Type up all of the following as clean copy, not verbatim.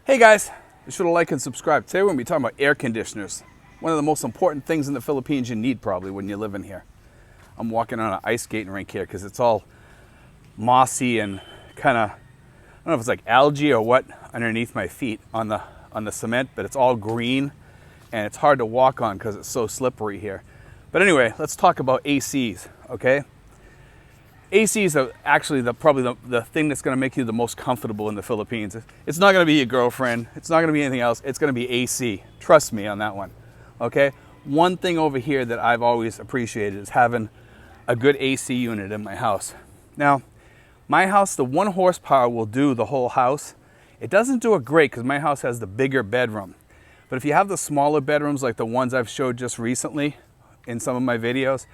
Hey guys, be sure to like and subscribe. Today we're going to be talking about air conditioners. One of the most important things in the Philippines you need probably when you live in here. I'm walking on an ice skating rink here because it's all mossy and kind of, I don't know if it's like algae or what underneath my feet on the cement, but it's all green and it's hard to walk on because it's so slippery here. But anyway, let's talk about ACs, okay? ACs are actually probably the thing that's going to make you the most comfortable in the Philippines. It's not going to be your girlfriend. It's not going to be anything else. It's going to be AC. Trust me on that one. Okay? One thing over here that I've always appreciated is having a good AC unit in my house. Now, my house, the 1 horsepower will do the whole house. It doesn't do it great because my house has the bigger bedroom. But if you have the smaller bedrooms like the ones I've showed just recently in some of my videos,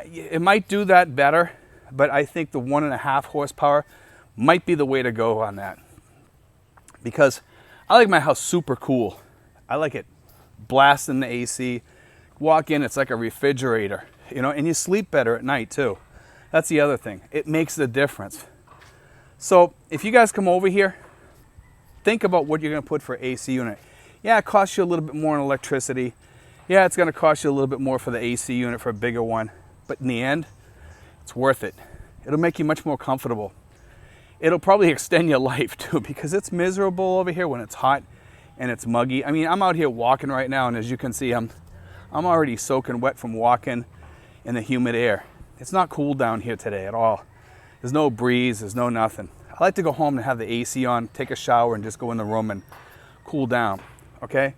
it might do that better, but I think the 1.5 horsepower might be the way to go on that. Because I like my house super cool. I like it blasting the AC. Walk in, it's like a refrigerator, you know, and you sleep better at night too. That's the other thing. It makes the difference. So if you guys come over here, think about what you're going to put for AC unit. Yeah, it costs you a little bit more in electricity. Yeah, it's going to cost you a little bit more for the AC unit for a bigger one. But in the end, it's worth it. It'll make you much more comfortable. It'll probably extend your life too, because it's miserable over here when it's hot and it's muggy. I mean, I'm out here walking right now, and as you can see, I'm already soaking wet from walking in the humid air. It's not cool down here today at all. There's no breeze, there's no nothing. I like to go home and have the AC on, take a shower, and just go in the room and cool down, okay?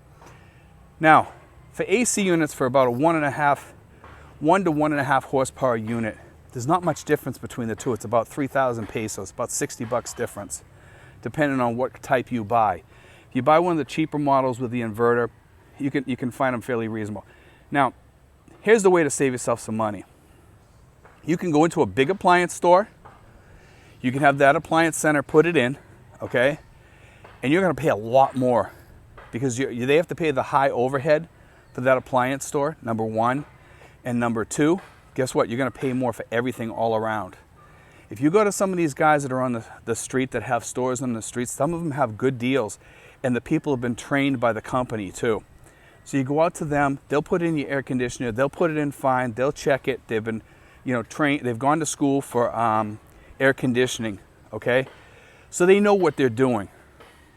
Now, for AC units for about a 1 to 1.5 horsepower unit, there's not much difference between the two. It's about 3,000 pesos, about $60 difference, depending on what type you buy. If you buy one of the cheaper models with the inverter, you can find them fairly reasonable. Now, here's the way to save yourself some money. You can go into a big appliance store. You can have that appliance center put it in, okay? And you're going to pay a lot more because they have to pay the high overhead for that appliance store, number one. And number two, guess what? You're going to pay more for everything all around. If you go to some of these guys that are on the street that have stores on the streets, some of them have good deals, and the people have been trained by the company too. So you go out to them, they'll put in your air conditioner, they'll put it in fine, they'll check it. They've been, trained. They've gone to school for air conditioning, okay? So they know what they're doing.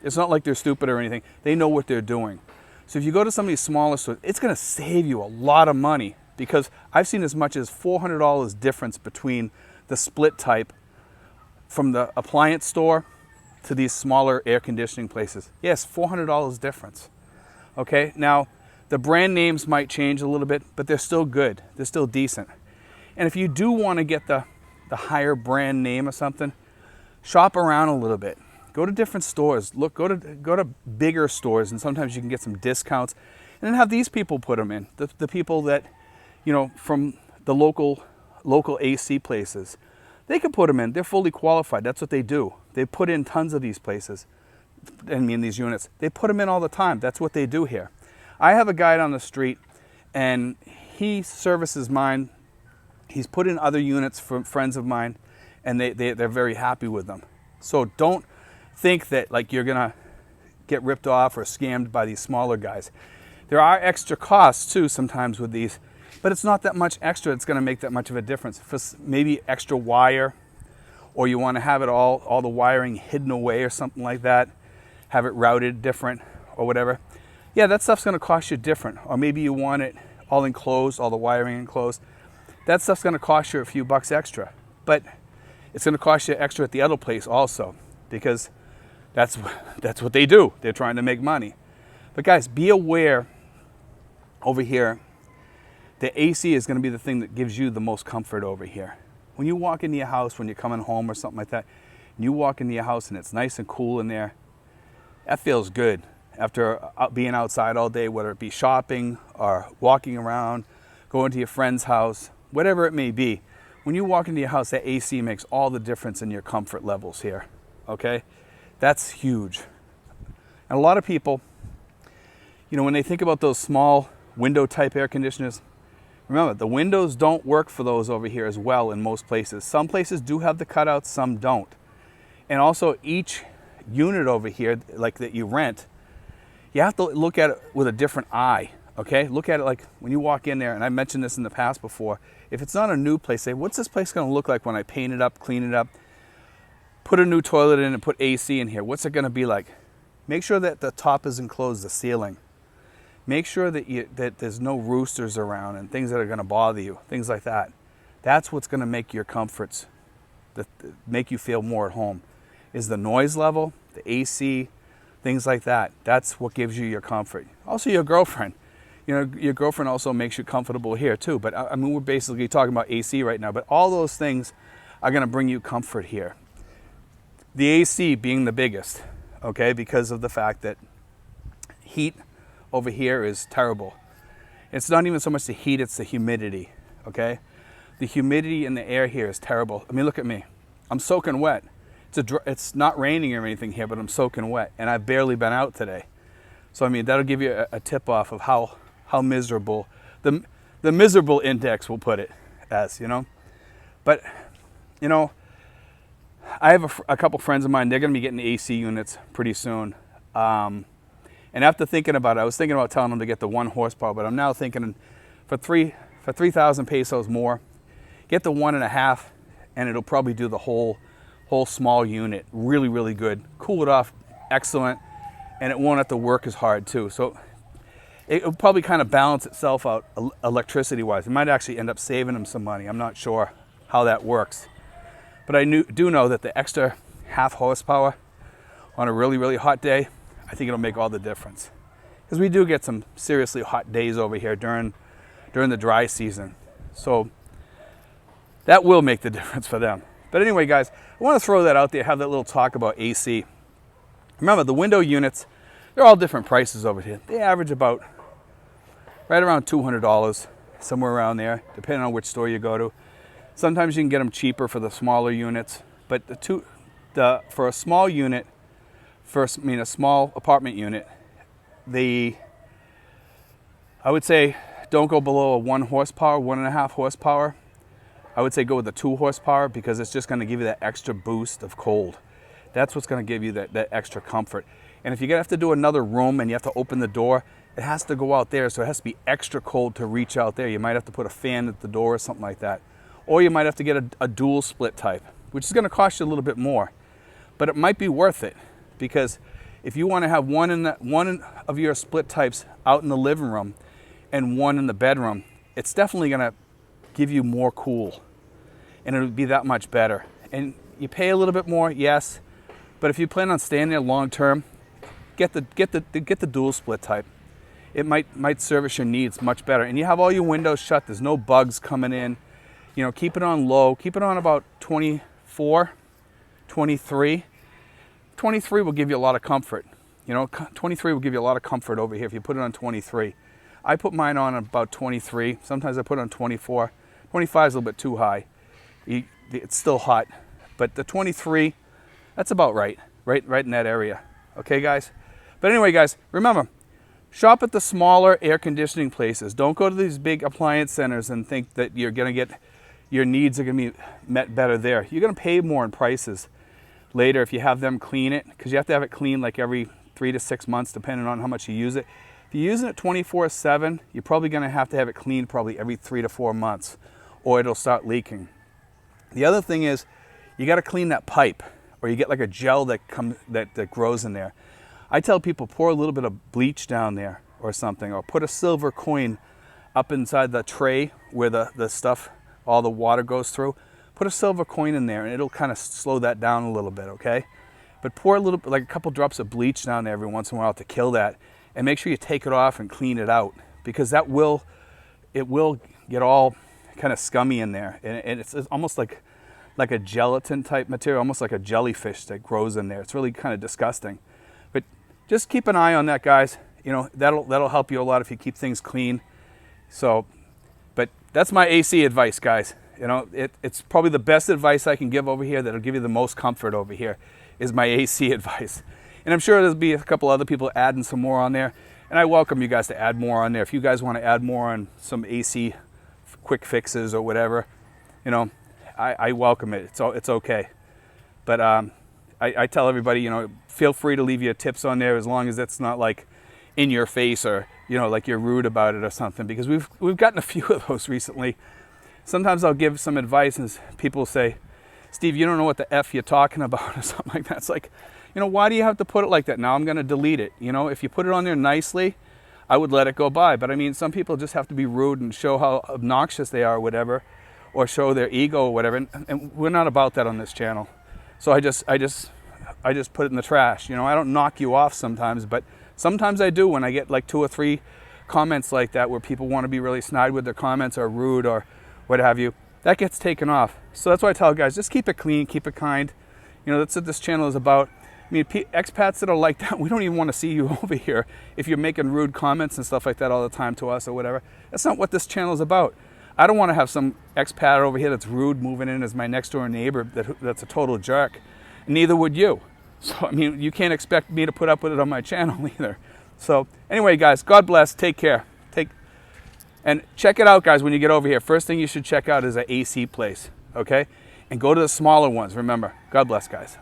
It's not like they're stupid or anything. They know what they're doing. So if you go to some of these smaller stores, it's going to save you a lot of money, because I've seen as much as $400 difference between the split type from the appliance store to these smaller air conditioning places. Yes, $400 difference. Okay, now the brand names might change a little bit, but they're still good. They're still decent. And if you do want to get the higher brand name or something, shop around a little bit. Go to different stores. Look, go to bigger stores, and sometimes you can get some discounts. And then have these people put them in. The people that, from the local AC places. They can put them in. They're fully qualified. That's what they do. They put in tons of these places. These units. They put them in all the time. That's what they do here. I have a guy down the street, and he services mine. He's put in other units from friends of mine, and they're very happy with them. So don't think that like you're going to get ripped off or scammed by these smaller guys. There are extra costs too sometimes with these, but it's not that much extra. It's going to make that much of a difference. For maybe extra wire, or you want to have it all the wiring hidden away or something like that, have it routed different or whatever. Yeah, that stuff's going to cost you different. Or maybe you want it all enclosed, all the wiring enclosed. That stuff's going to cost you a few bucks extra, but it's going to cost you extra at the other place also, because that's what they do. They're trying to make money. But guys, be aware over here, the AC is going to be the thing that gives you the most comfort over here. When you walk into your house, when you're coming home or something like that, and you walk into your house and it's nice and cool in there, that feels good. After being outside all day, whether it be shopping or walking around, going to your friend's house, whatever it may be, when you walk into your house, that AC makes all the difference in your comfort levels here, okay? That's huge. And a lot of people, when they think about those small window type air conditioners, remember, the windows don't work for those over here as well in most places. Some places do have the cutouts, some don't. And also each unit over here, like that you rent, you have to look at it with a different eye, okay? Look at it like when you walk in there, and I mentioned this in the past before, if it's not a new place, say, what's this place gonna look like when I paint it up, clean it up, put a new toilet in and put AC in here? What's it gonna be like? Make sure that the top is enclosed, the ceiling. Make sure that there's no roosters around and things that are gonna bother you, things like that. That's what's gonna make your comforts, make you feel more at home, is the noise level, the AC, things like that. That's what gives you your comfort. Also your girlfriend. You know, your girlfriend also makes you comfortable here too. But I mean, we're basically talking about AC right now, but all those things are gonna bring you comfort here. The AC being the biggest, okay, because of the fact that heat over here is terrible. It's not even so much the heat, it's the humidity, okay? The humidity in the air here is terrible. I mean, look at me. I'm soaking wet. It's not raining or anything here, but I'm soaking wet, and I've barely been out today. So I mean, that'll give you a tip off of how miserable the miserable index, we'll put it as, you know. But you know, I have a couple friends of mine. They're going to be getting the AC units pretty soon. And after thinking about it, I was thinking about telling them to get the 1 horsepower, but I'm now thinking for 3,000 pesos more, get the 1.5, and it'll probably do the whole small unit really, really good. Cool it off, excellent, and it won't have to work as hard too. So it'll probably kind of balance itself out electricity-wise. It might actually end up saving them some money. I'm not sure how that works. But I do know that the extra 0.5 horsepower on a really, really hot day, I think it'll make all the difference. Because we do get some seriously hot days over here during the dry season. So that will make the difference for them. But anyway, guys, I want to throw that out there, have that little talk about AC. Remember, the window units, they're all different prices over here. They average about right around $200, somewhere around there, depending on which store you go to. Sometimes you can get them cheaper for the smaller units, but for a small unit, a small apartment unit, I would say don't go below a 1 horsepower, 1.5 horsepower. I would say go with the 2 horsepower because it's just going to give you that extra boost of cold. That's what's going to give you that extra comfort. And if you have to do another room and you have to open the door, it has to go out there, so it has to be extra cold to reach out there. You might have to put a fan at the door or something like that. Or you might have to get a dual split type, which is going to cost you a little bit more. But it might be worth it, because if you want to have one of your split types out in the living room and one in the bedroom, it's definitely going to give you more cool, and it'll be that much better. And you pay a little bit more, yes, but if you plan on staying there long term, get the dual split type. It might service your needs much better, and you have all your windows shut. There's no bugs coming in. You know, keep it on low. Keep it on about 24, 23. 23 will give you a lot of comfort. You know, 23 will give you a lot of comfort over here if you put it on 23. I put mine on about 23. Sometimes I put it on 24. 25 is a little bit too high. It's still hot, but the 23, that's about right in that area. Okay, guys? But anyway, guys, remember, shop at the smaller air conditioning places. Don't go to these big appliance centers and think that you're going to get your needs are going to be met better there. You're going to pay more in prices later if you have them clean it, because you have to have it cleaned like every 3 to 6 months, depending on how much you use it. If you're using it 24/7, you're probably going to have it cleaned probably every 3 to 4 months, or it'll start leaking. The other thing is, you got to clean that pipe, or you get like a gel that grows in there. I tell people, pour a little bit of bleach down there or something, or put a silver coin up inside the tray where the stuff, all the water goes through. Put a silver coin in there and it'll kind of slow that down a little bit, okay? But pour a little, like a couple drops of bleach down there every once in a while to kill that, and make sure you take it off and clean it out, because it will get all kind of scummy in there, and it's almost like a gelatin type material, almost like a jellyfish that grows in there. It's really kind of disgusting. But just keep an eye on that, guys. You know, that'll help you a lot if you keep things clean. So, but that's my AC advice, guys. You know, it's probably the best advice I can give over here that'll give you the most comfort over here is my AC advice. And I'm sure there'll be a couple other people adding some more on there. And I welcome you guys to add more on there. If you guys want to add more on some AC quick fixes or whatever, you know, I welcome it. It's okay. But I tell everybody, you know, feel free to leave your tips on there as long as it's not like in your face or, you know, like you're rude about it or something, because we've gotten a few of those recently. Sometimes I'll give some advice and people say, Steve, you don't know what the F you're talking about or something like that. It's like, you know, why do you have to put it like that? Now I'm going to delete it. You know, if you put it on there nicely, I would let it go by. But I mean, some people just have to be rude and show how obnoxious they are or whatever, or show their ego or whatever. And we're not about that on this channel. So I just put it in the trash. You know, I don't knock you off sometimes, but sometimes I do when I get like 2 or 3 comments like that where people want to be really snide with their comments or rude or what have you. That gets taken off. So that's why I tell guys, just keep it clean, keep it kind. You know, that's what this channel is about. I mean, expats that are like that, we don't even want to see you over here if you're making rude comments and stuff like that all the time to us or whatever. That's not what this channel is about. I don't want to have some expat over here that's rude moving in as my next door neighbor that's a total jerk. Neither would you. So, I mean, you can't expect me to put up with it on my channel either. So, anyway, guys, God bless. Take care. And check it out, guys, when you get over here. First thing you should check out is an AC place, okay? And go to the smaller ones, remember. God bless, guys.